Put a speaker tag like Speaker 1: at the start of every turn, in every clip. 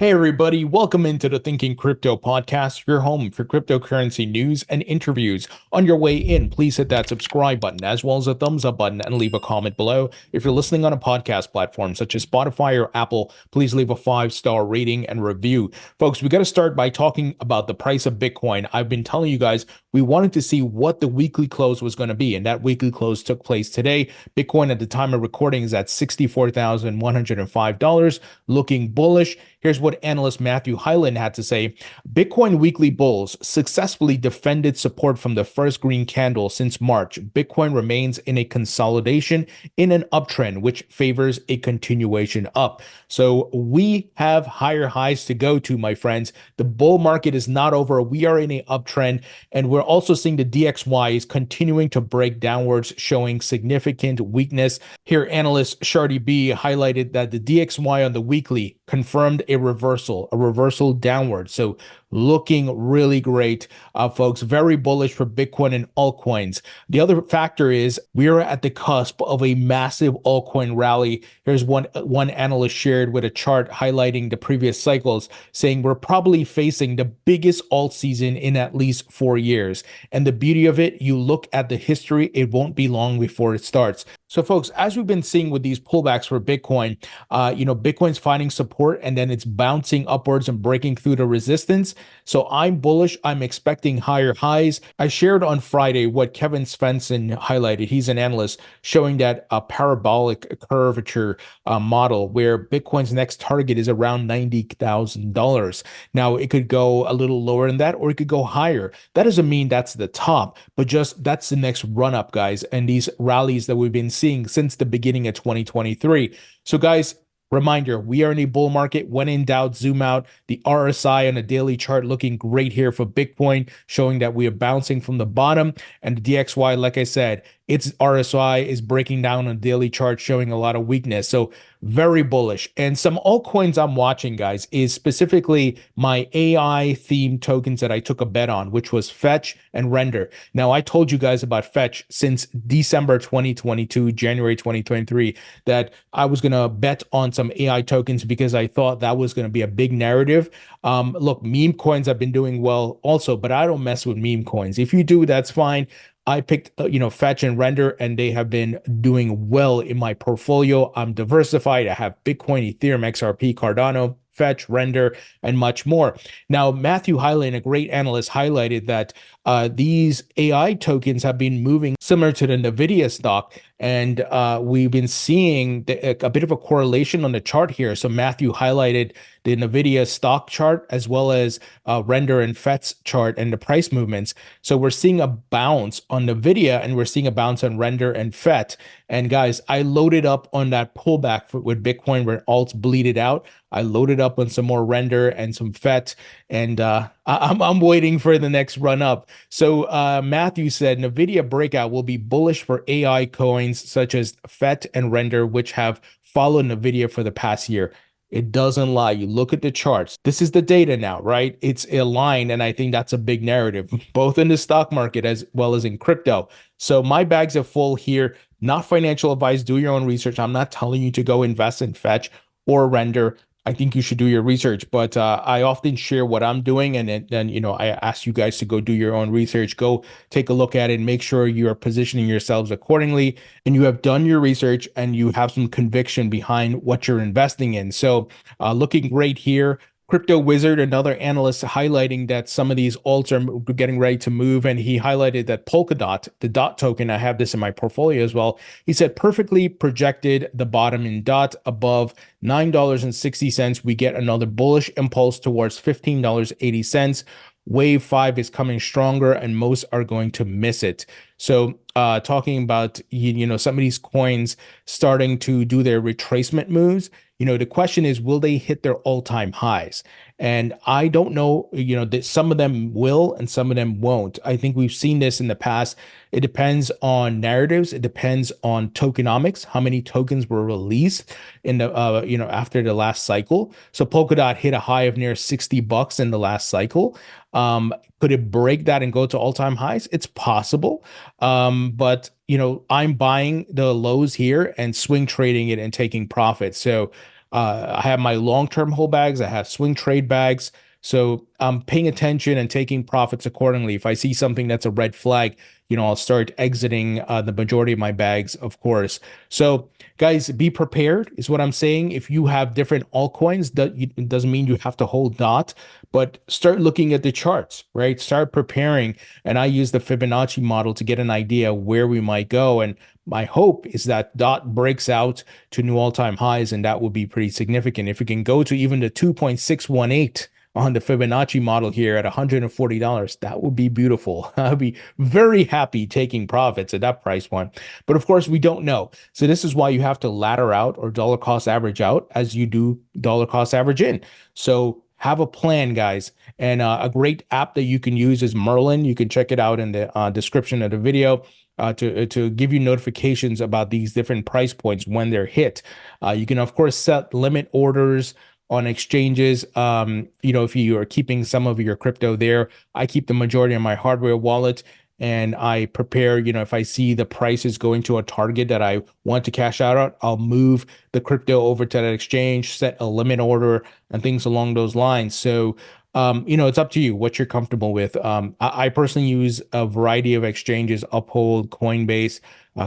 Speaker 1: Hey everybody, welcome into the Thinking Crypto podcast, your home for cryptocurrency news and interviews. On your way in, please hit that subscribe button as well as a thumbs up button and leave a comment below. If you're listening on a podcast platform such as Spotify or Apple, please leave a 5-star rating and review. Folks, we got to start by talking about the price of Bitcoin. I've been telling you guys we wanted to see what the weekly close was going to be, and that weekly close took place today. Bitcoin at the time of recording is at $64,105, looking bullish. Here's what analyst Matthew Hyland had to say. Bitcoin weekly bulls successfully defended support from the first green candle since March. Bitcoin remains in a consolidation in an uptrend, which favors a continuation up. So we have higher highs to go to, my friends. The bull market is not over. We are in an uptrend, and we're also seeing the DXY is continuing to break downwards, showing significant weakness. Here, analyst Shardy B highlighted that the DXY on the weekly confirmed a reversal downward. So looking really great, folks. Very bullish for Bitcoin and altcoins. The other factor is we are at the cusp of a massive altcoin rally. Here's one analyst shared with a chart highlighting the previous cycles, saying we're probably facing the biggest alt season in at least 4 years. And the beauty of it, you look at the history, it won't be long before it starts. So folks, as we've been seeing with these pullbacks for Bitcoin, Bitcoin's finding support and then it's bouncing upwards and breaking through the resistance. So I'm bullish. I'm expecting higher highs. I shared on Friday what Kevin Svensson highlighted. He's an analyst showing that a parabolic curvature model where Bitcoin's next target is around $90,000. Now it could go a little lower than that, or it could go higher. That doesn't mean that's the top, but just that's the next run up, guys. And these rallies that we've been seeing since the beginning of 2023. So guys, reminder, we are in a bull market. When in doubt, zoom out. The RSI on a daily chart looking great here for Bitcoin, showing that we are bouncing from the bottom. And the DXY, like I said, its RSI is breaking down on daily chart, showing a lot of weakness. So very bullish. And some altcoins I'm watching, guys, is specifically my AI themed tokens that I took a bet on, which was Fetch and Render. Now, I told you guys about Fetch since December 2022, January 2023, that I was going to bet on some AI tokens because I thought that was going to be a big narrative. Look, meme coins have been doing well also, but I don't mess with meme coins. If you do, that's fine. I picked, Fetch and Render, and they have been doing well in my portfolio. I'm diversified. I have Bitcoin, Ethereum, XRP, Cardano, Fetch, Render, and much more. Now, Matthew Hyland, a great analyst, highlighted that these AI tokens have been moving similar to the Nvidia stock, and we've been seeing a bit of a correlation on the chart here. So Matthew highlighted the Nvidia stock chart as well as Render and Fetch chart and the price movements. So we're seeing a bounce on Nvidia and we're seeing a bounce on Render and FET. And guys, I loaded up on that pullback with Bitcoin where alts bleeded out. I loaded up on some more Render and some FET, and I'm waiting for the next run up. So Matthew said Nvidia breakout will be bullish for AI coins such as FET and Render, which have followed Nvidia for the past year. It doesn't lie. You look at the charts. This is the data now, right? It's aligned, and I think that's a big narrative, both in the stock market as well as in crypto. So my bags are full here. Not financial advice. Do your own research. I'm not telling you to go invest in Fetch or Render. I think you should do your research, but I often share what I'm doing, and then I ask you guys to go do your own research. Go take a look at it, make sure you are positioning yourselves accordingly, and you have done your research and you have some conviction behind what you're investing in. So looking great here. Crypto Wizard, another analyst, highlighting that some of these alts are getting ready to move, and he highlighted that Polkadot, the DOT token, I have this in my portfolio as well. He said perfectly projected the bottom in DOT above $9.60. We get another bullish impulse towards $15.80. Wave 5 is coming stronger, and most are going to miss it. So talking about some of these coins starting to do their retracement moves, the question is, will they hit their all-time highs? And I don't know, that some of them will and some of them won't. I think we've seen this in the past. It depends on narratives. It depends on tokenomics, how many tokens were released in the, after the last cycle. So Polkadot hit a high of near $60 in the last cycle. Could it break that and go to all-time highs? It's possible. But I'm buying the lows here and swing trading it and taking profits. So I have my long-term hold bags. I have swing trade bags. So I'm paying attention and taking profits accordingly. If I see something that's a red flag, I'll start exiting the majority of my bags, of course. So guys, be prepared is what I'm saying. If you have different altcoins, it doesn't mean you have to hold DOT, but start looking at the charts, right? Start preparing. And I use the Fibonacci model to get an idea where we might go. And my hope is that DOT breaks out to new all-time highs, and that would be pretty significant. If it can go to even the 2.618 on the Fibonacci model here at $140, that would be beautiful. I'd be very happy taking profits at that price point. But of course, we don't know. So this is why you have to ladder out or dollar cost average out as you do dollar cost average in. So have a plan, guys. And a great app that you can use is Merlin. You can check it out in the description of the video. To give you notifications about these different price points when they're hit. You can, of course, set limit orders on exchanges. If you are keeping some of your crypto there, I keep the majority of my hardware wallet, and I prepare, if I see the prices going to a target that I want to cash out at, I'll move the crypto over to that exchange, set a limit order, and things along those lines. So it's up to you what you're comfortable with. I personally use a variety of exchanges: Uphold, Coinbase,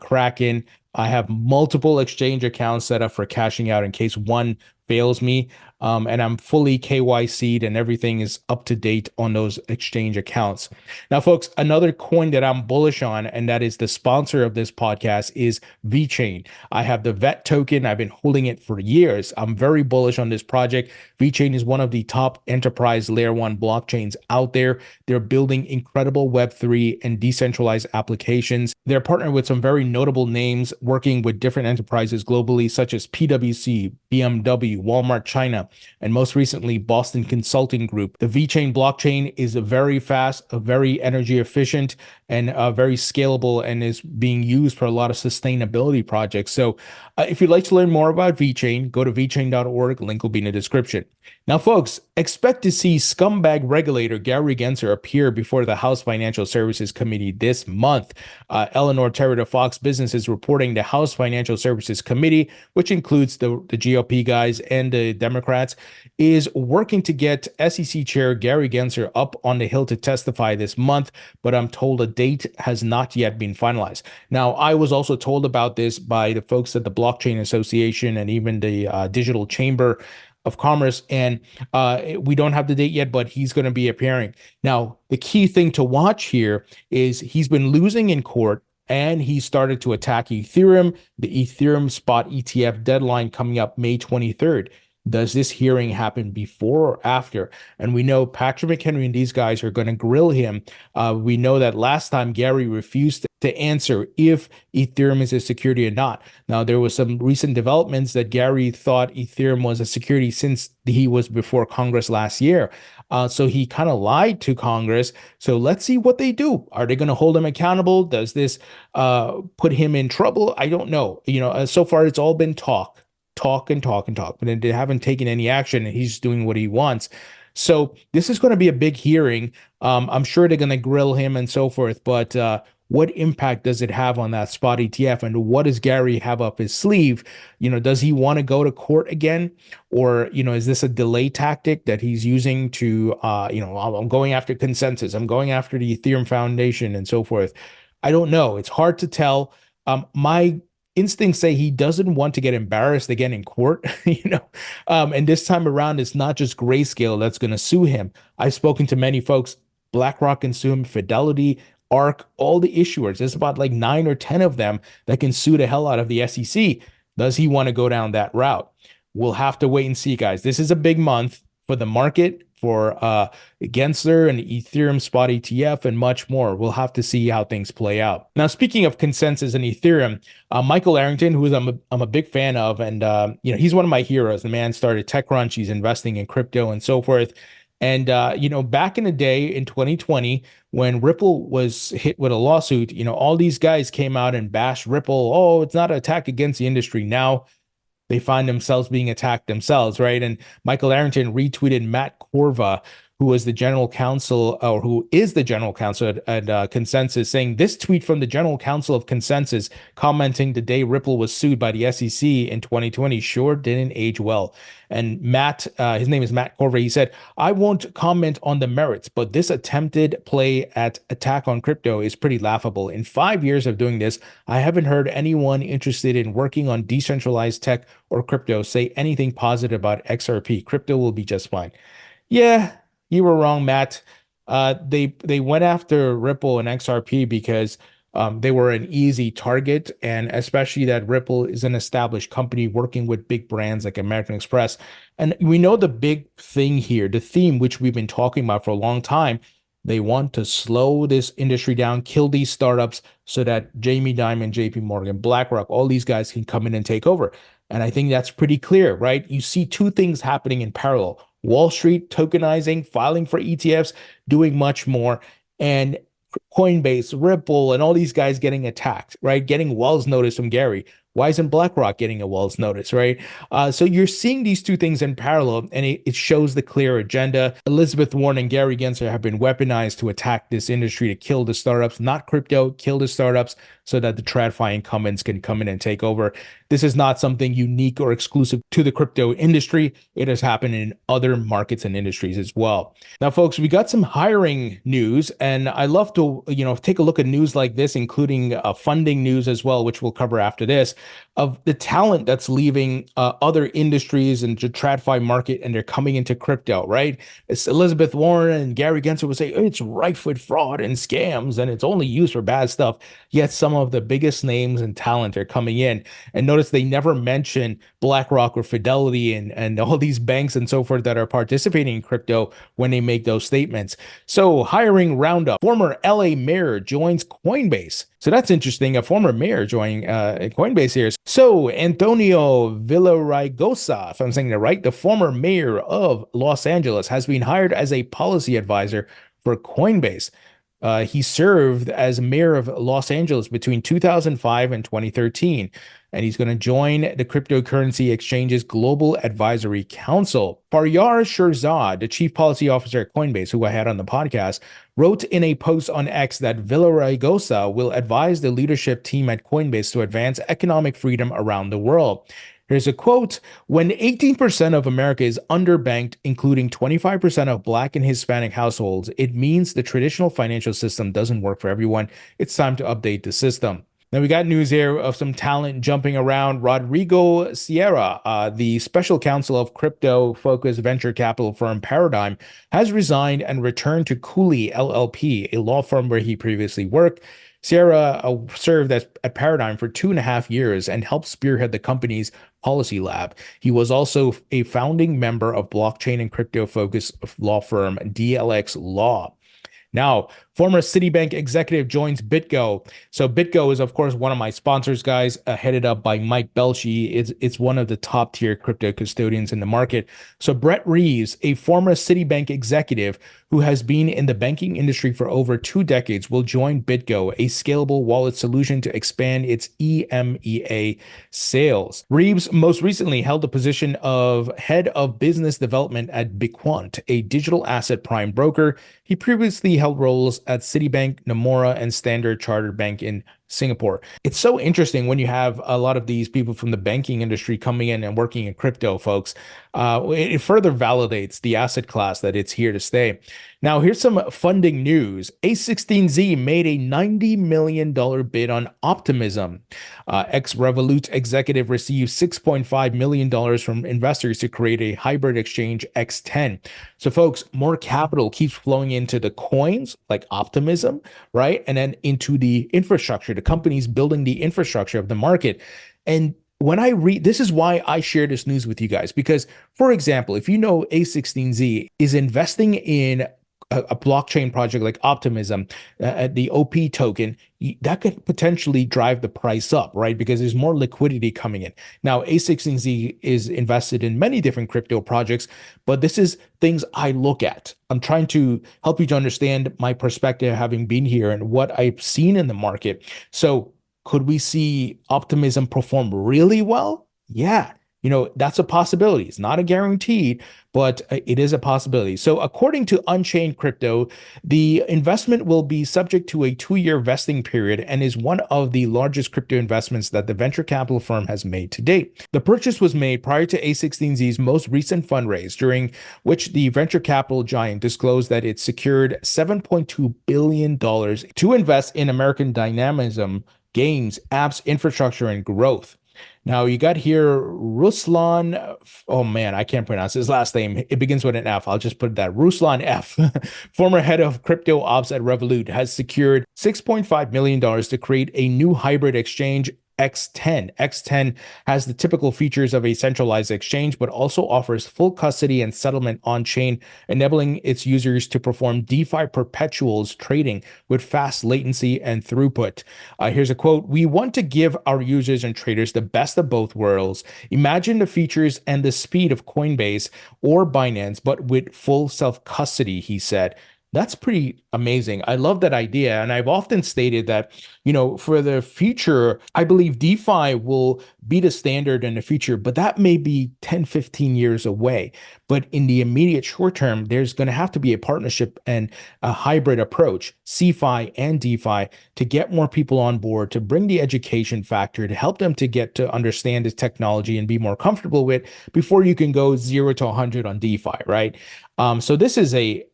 Speaker 1: Kraken. I have multiple exchange accounts set up for cashing out in case one fails me. And I'm fully KYC'd and everything is up to date on those exchange accounts. Now, folks, another coin that I'm bullish on, and that is the sponsor of this podcast, is VeChain. I have the VET token. I've been holding it for years. I'm very bullish on this project. VeChain is one of the top enterprise layer one blockchains out there. They're building incredible Web3 and decentralized applications. They're partnered with some very notable names, working with different enterprises globally, such as PwC, BMW, Walmart China, and most recently, Boston Consulting Group. The VeChain blockchain is very fast, very energy efficient, and very scalable, and is being used for a lot of sustainability projects. So if you'd like to learn more about VeChain, go to vchain.org. Link will be in the description. Now, folks, expect to see scumbag regulator Gary Gensler appear before the House Financial Services Committee this month. Eleanor Terra Fox Business is reporting the House Financial Services Committee, which includes the GOP guys and the Democrats, is working to get SEC Chair Gary Gensler up on the Hill to testify this month, but I'm told a date has not yet been finalized. Now, I was also told about this by the folks at the Blockchain Association and even the Digital Chamber of Commerce, and we don't have the date yet, but he's going to be appearing. Now, the key thing to watch here is he's been losing in court, and he started to attack Ethereum, the Ethereum spot ETF deadline coming up May 23rd. Does this hearing happen before or after? And we know Patrick McHenry and these guys are going to grill him. We know that last time Gary refused to answer if Ethereum is a security or not. Now, there was some recent developments that Gary thought Ethereum was a security since he was before Congress last year. So he kind of lied to Congress. So let's see what they do. Are they going to hold him accountable? Does this put him in trouble? I don't know. So far it's all been talk, but they haven't taken any action, and he's doing what he wants. So this is going to be a big hearing. I'm sure they're going to grill him and so forth, but what impact does it have on that spot ETF, and what does Gary have up his sleeve? Does he want to go to court again, or is this a delay tactic that he's using to I'm going after Consensys, I'm going after the Ethereum Foundation and so forth? I don't know. It's hard to tell. My instincts say he doesn't want to get embarrassed again in court, and this time around, it's not just Grayscale that's going to sue him. I've spoken to many folks. BlackRock can sue him, Fidelity, ARK, all the issuers. There's about like 9 or 10 of them that can sue the hell out of the SEC. Does he want to go down that route? We'll have to wait and see, guys. This is a big month for the market, for Gensler and Ethereum spot ETF, and much more. We'll have to see how things play out. Now, speaking of Consensys and Ethereum, Michael Arrington, who I'm a big fan of, and he's one of my heroes. The man started TechCrunch. He's investing in crypto and so forth. And back in the day in 2020, when Ripple was hit with a lawsuit, all these guys came out and bashed Ripple. Oh, it's not an attack against the industry. Now they find themselves being attacked themselves, right? And Michael Arrington retweeted Matt Corva, who was the general counsel, or who is the general counsel at Consensys, saying this tweet from the general counsel of Consensys commenting the day Ripple was sued by the SEC in 2020 sure didn't age well. And Matt, his name is Matt Corvey, he said, I won't comment on the merits, but this attempted play at attack on crypto is pretty laughable. In 5 years of doing this, I haven't heard anyone interested in working on decentralized tech or crypto say anything positive about XRP. Crypto will be just fine. Yeah, you were wrong, Matt. They went after Ripple and XRP because they were an easy target, and especially that Ripple is an established company working with big brands like American Express. And we know the big thing here, the theme which we've been talking about for a long time, they want to slow this industry down, kill these startups so that Jamie Dimon, JP Morgan, BlackRock, all these guys can come in and take over. And I think that's pretty clear, right? You see two things happening in parallel. Wall Street tokenizing, filing for ETFs, doing much more, and Coinbase, Ripple, and all these guys getting attacked, right? Getting Wells notice from Gary. Why isn't BlackRock getting a Wells notice, right? So you're seeing these two things in parallel, and it shows the clear agenda. Elizabeth Warren and Gary Gensler have been weaponized to attack this industry, to kill the startups, not crypto, kill the startups so that the TradFi incumbents can come in and take over. This is not something unique or exclusive to the crypto industry. It has happened in other markets and industries as well. Now, folks, we got some hiring news, and I love to, take a look at news like this, including funding news as well, which we'll cover after this, of the talent that's leaving other industries and the TradFi market, and they're coming into crypto, right? It's Elizabeth Warren and Gary Gensler would say it's rife with fraud and scams, and it's only used for bad stuff. Yet some of the biggest names and talent are coming in. And notice they never mention BlackRock or Fidelity and all these banks and so forth that are participating in crypto when they make those statements. So hiring roundup, former LA mayor joins Coinbase. So that's interesting. A former mayor joining Coinbase here. So Antonio Villaraigosa, if I'm saying that right, the former mayor of Los Angeles, has been hired as a policy advisor for Coinbase. He served as mayor of Los Angeles between 2005 and 2013, and he's going to join the cryptocurrency exchange's Global Advisory Council. Faryar Shirzad, the chief policy officer at Coinbase, who I had on the podcast, wrote in a post on X that Villaraigosa will advise the leadership team at Coinbase to advance economic freedom around the world. Here's a quote: when 18% of America is underbanked, including 25% of Black and Hispanic households, it means the traditional financial system doesn't work for everyone. It's time to update the system. Now, we got news here of some talent jumping around. Rodrigo Sierra, the special counsel of crypto-focused venture capital firm Paradigm, has resigned and returned to Cooley LLP, a law firm where he previously worked. Sierra served at Paradigm for 2.5 years and helped spearhead the company's policy lab. He was also a founding member of blockchain and crypto-focused law firm DLX Law. Now, former Citibank executive joins BitGo. So BitGo is, of course, one of my sponsors, guys, headed up by Mike Belchi. It's one of the top tier crypto custodians in the market. So Brett Reeves, a former Citibank executive who has been in the banking industry for over 2 decades, will join BitGo, a scalable wallet solution to expand its EMEA sales. Reeves most recently held the position of head of business development at Bitquant, a digital asset prime broker. He previously held roles at Citibank, Nomura, and Standard Chartered Bank in Singapore. It's so interesting when you have a lot of these people from the banking industry coming in and working in crypto, folks. It further validates the asset class that it's here to stay. Now, here's some funding news. A16Z made a $90 million bid on Optimism. Ex-Revolut executive received $6.5 million from investors to create a hybrid exchange X10. So, folks, more capital keeps flowing into the coins like Optimism, right? And then into the infrastructure, the companies building the infrastructure of the market. And when I read, this is why I share this news with you guys, because, for example, if you know A16Z is investing in a blockchain project like Optimism, the OP token, that could potentially drive the price up, right? Because there's more liquidity coming in. Now, A16Z is invested in many different crypto projects, but this is things I look at. I'm trying to help you to understand my perspective, having been here and what I've seen in the market. So could we see Optimism perform really well? Yeah. That's a possibility. It's not a guarantee, but it is a possibility. So according to Unchained Crypto, the investment will be subject to a 2-year vesting period and is one of the largest crypto investments that the venture capital firm has made to date. The purchase was made prior to A16Z's most recent fundraise, during which the venture capital giant disclosed that it secured $7.2 billion to invest in American dynamism, games, apps, infrastructure, and growth. Now you got here Ruslan. Oh man, I can't pronounce his last name. It begins with an F. I'll just put that. Ruslan F, former head of crypto ops at Revolut, has secured $6.5 million to create a new hybrid exchange, X10. X10 has the typical features of a centralized exchange, but also offers full custody and settlement on chain, enabling its users to perform DeFi perpetuals trading with fast latency and throughput. Here's a quote: "We want to give our users and traders the best of both worlds. Imagine the features and the speed of Coinbase or Binance, but with full self-custody," he said. That's pretty amazing. I love that idea. And I've often stated that, for the future, I believe DeFi will be the standard in the future, but that may be 10, 15 years away. But in the immediate short term, there's going to have to be a partnership and a hybrid approach, CeFi and DeFi, to get more people on board, to bring the education factor, to help them to get to understand this technology and be more comfortable with before you can go 0 to 100 on DeFi, right? So this is a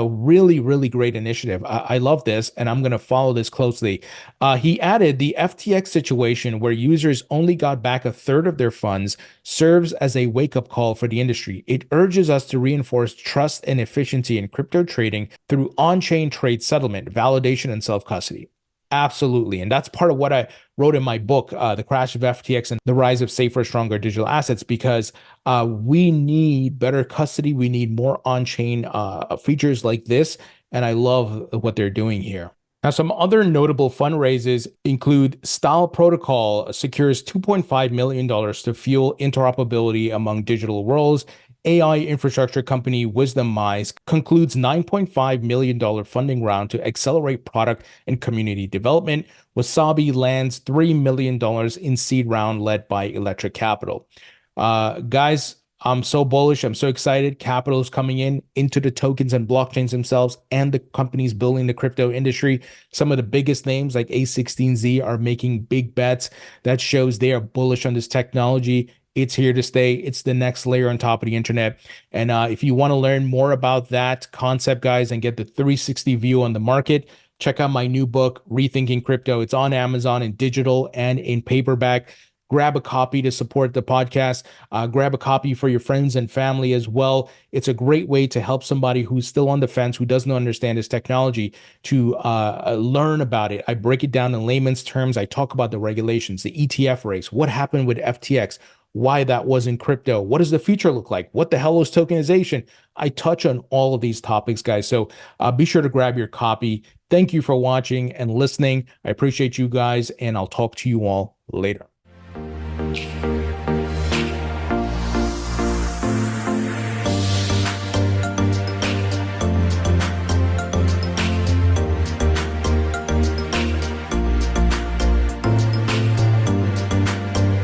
Speaker 1: really, really great initiative. I love this, and I'm going to follow this closely. He added, the FTX situation, where users only got back a third of their funds, serves as a wake-up call for the industry. It urges us to reinforce trust and efficiency in crypto trading through on-chain trade settlement, validation, and self-custody. Absolutely. And that's part of what I wrote in my book, The Crash of FTX and the Rise of Safer, Stronger Digital Assets, because we need better custody. We need more on-chain features like this. And I love what they're doing here. Now, some other notable fundraisers include Style Protocol secures $2.5 million to fuel interoperability among digital worlds. AI infrastructure company Wisdom Mice concludes $9.5 million funding round to accelerate product and community development. Wasabi lands $3 million in seed round led by Electric Capital. Guys, I'm so bullish. I'm so excited. Capital is coming into the tokens and blockchains themselves and the companies building the crypto industry. Some of the biggest names like A16Z are making big bets. That shows they are bullish on this technology. It's here to stay. It's the next layer on top of the internet. And if you want to learn more about that concept, guys, and get the 360 view on the market, check out my new book, Rethinking Crypto. It's on Amazon in digital and in paperback. Grab a copy to support the podcast. Grab a copy for your friends and family as well. It's a great way to help somebody who's still on the fence, who doesn't understand this technology, to learn about it. I break it down in layman's terms. I talk about the regulations, the ETF race, what happened with FTX, why that wasn't crypto, what does the future look like, what the hell is tokenization. I touch on all of these topics, guys. So be sure to grab your copy. Thank you for watching and listening. I appreciate you guys, and I'll talk to you all later.